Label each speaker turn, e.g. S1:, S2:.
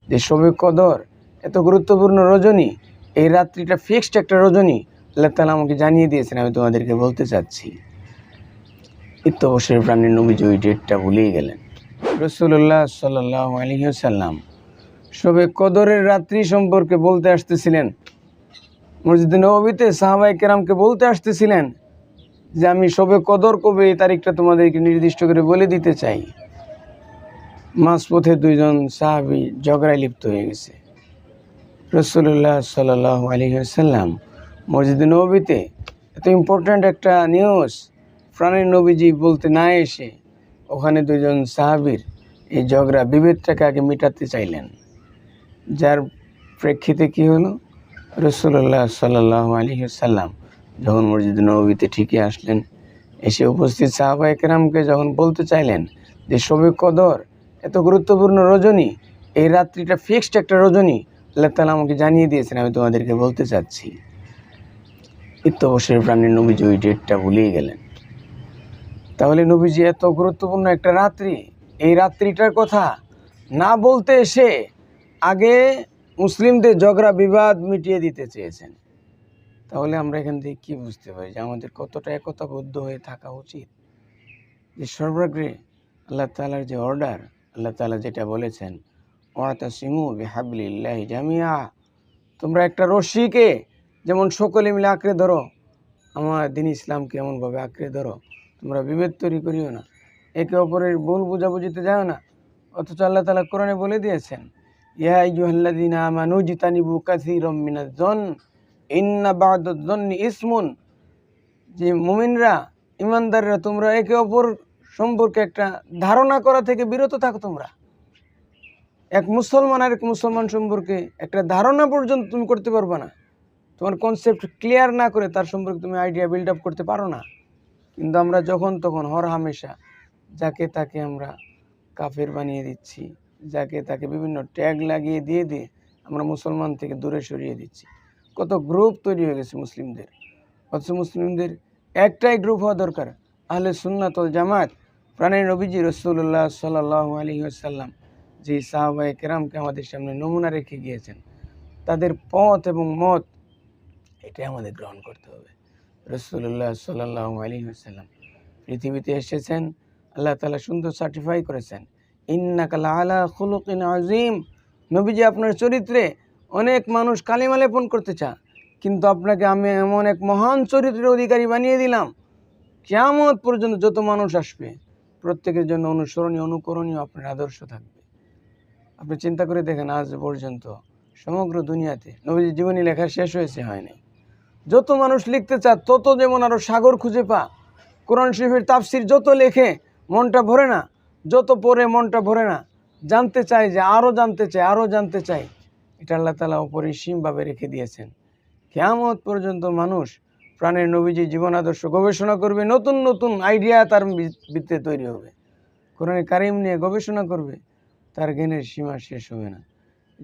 S1: যে শবে কদর এত গুরুত্বপূর্ণ রজনী, এই রাত্রিটা ফিক্সড একটা রজনী আল্লাহ তাআলা আমাকে জানিয়ে দিয়েছেন, আমি তোমাদেরকে বলতে চাচ্ছি। ইত্যবসরের প্রাণের নবীজি ওই ডেটটা ভুলেই গেলেন। রাসূলুল্লাহ সাল্লাল্লাহু আলাইহি ওয়াসাল্লাম শবে কদরের রাত্রি সম্পর্কে বলতে আসতেছিলেন, মসজিদে নববীতে সাহাবায়ে কেরামকে বলতে আসতেছিলেন যে আমি শবে কদর কবে এই তারিখটা তোমাদেরকে নির্দিষ্ট করে বলে দিতে চাই। মাঝপথে দুইজন সাহাবী ঝগড়ায় লিপ্ত হয়ে গেছে। রাসূলুল্লাহ সাল্লাল্লাহু আলাইহি ওয়াসাল্লাম মসজিদে নববীতে এত ইম্পর্ট্যান্ট একটা নিউজ প্রাণের নবীজি বলতে না এসে ওখানে দুইজন সাহাবীর এই ঝগড়া বিভেদটাকে আগে মেটাতে চাইলেন, যার প্রেক্ষিতে কি হলো, রাসূলুল্লাহ সাল্লাল্লাহু আলাইহি ওয়াসাল্লাম যখন মসজিদে নববীতে ঠিকই আসলেন, এসে উপস্থিত সাহাবায়ে কেরামকে যখন বলতে চাইলেন যে শবে কদর এত গুরুত্বপূর্ণ রজনী, এই রাত্রিটা ফিক্সড একটা রজনী আল্লাহ তাআলা আমাকে জানিয়ে দিয়েছেন, আমি তোমাদেরকে বলতে চাচ্ছি। ইত্যবসরের প্রাণের নবীজি ওই ডেটটা ভুলেই গেলেন। তাহলে নবীজি এত গুরুত্বপূর্ণ একটা রাত্রি, এই রাত্রিটার কথা না বলতে এসে আগে মুসলিমদের ঝগড়া বিবাদ মিটিয়ে দিতে চেয়েছেন। তাহলে আমরা এখান থেকে কী বুঝতে পারি যে আমাদের কতটা একতাবদ্ধ হয়ে থাকা উচিত, যে সর্বাগ্রে আল্লাহ তাআলার যে অর্ডার, আল্লাহ তাআলা যেটা বলেছেন ওয়াতাসিমু বিহাবলিল্লাহি জামিয়া, তোমরা একটা রশ্মিকে যেমন সকলে মিলে আঁকড়ে ধরো, আমার দ্বীন ইসলামকে এমনভাবে আঁকড়ে ধরো, তোমরা বিভেদ তৈরি করিও না, একে অপরের ভুল বুঝাবুঝিতে যাও না। অথচ আল্লাহ তাআলা কোরআনে বলে দিয়েছেন ইয়া আইয়ুহাল্লাযীনা আমানু জিতানিবু কাসীরাম মিনাজ-যন ইন্না বা'দাজ-যন্নি ইসমুন, যে মুমিনরা ইমানদাররা তোমরা একে অপর সম্পর্কে একটা ধারণা করা থেকে বিরত থাকো। তোমরা এক মুসলমান আর এক মুসলমান সম্পর্কে একটা ধারণা পর্যন্ত তুমি করতে পারবে না, তোমার কনসেপ্ট ক্লিয়ার না করে তার সম্পর্কে তুমি আইডিয়া বিল্ড আপ করতে পারো না। কিন্তু আমরা যখন তখন হর হামেশা যাকে তাকে আমরা কাফের বানিয়ে দিচ্ছি, যাকে তাকে বিভিন্ন ট্যাগ লাগিয়ে দিয়ে আমরা মুসলমান থেকে দূরে সরিয়ে দিচ্ছি। কত গ্রুপ তৈরি হয়ে গেছে মুসলিমদের, অথচ মুসলিমদের একটাই গ্রুপ হওয়া দরকার, আহলে সুন্নাত ওয়াল জামাত। প্রাণের নবীজি রাসূলুল্লাহ সাল্লাল্লাহু আলাইহি ওয়াসাল্লাম যে সাহাবায়ে কেরামকে আমাদের সামনে নমুনা রেখে গিয়েছেন, তাদের পথ এবং মত এটাই আমাদের গ্রহণ করতে হবে। রাসূলুল্লাহ সাল্লাল্লাহু আলাইহি ওয়াসাল্লাম পৃথিবীতে এসেছেন, আল্লাহ তাআলা সুন্দর সার্টিফাই করেছেন ইন্নাকা লাআলা খুলুকিন আযীম। নবীজি আপনার চরিত্রে অনেক মানুষ কালিমা লেপন করতে চায়, কিন্তু আপনাকে আমি এমন এক মহান চরিত্রের অধিকারী বানিয়ে দিলাম, কিয়ামত পর্যন্ত যত মানুষ আসবে প্রত্যেকের জন্য অনুসরণীয় অনুকরণীয় আপনার আদর্শ থাকবে। আপনি চিন্তা করে দেখেন, আজ পর্যন্ত সমগ্র দুনিয়াতে নবীজির জীবনী লেখা শেষ হয়েছে হয়নি, যত মানুষ লিখতে চায় তত যেমন আরও সাগর খুঁজে পা। কোরআন শরীফের তাফসির যত লেখে মনটা ভরে না, যত পড়ে মনটা ভরে না, জানতে চাই যে আরও জানতে চাই, আরও জানতে চাই। এটা আল্লাহ তাআলা অপরিসীমভাবে রেখে দিয়েছেন। কিয়ামত পর্যন্ত মানুষ প্রাণের নবীজির জীবন আদর্শ গবেষণা করবে, নতুন নতুন আইডিয়া তার ভিত্তিতে তৈরি হবে, কোরআনে কারিম নিয়ে গবেষণা করবে, তার জ্ঞানের সীমা শেষ হবে না।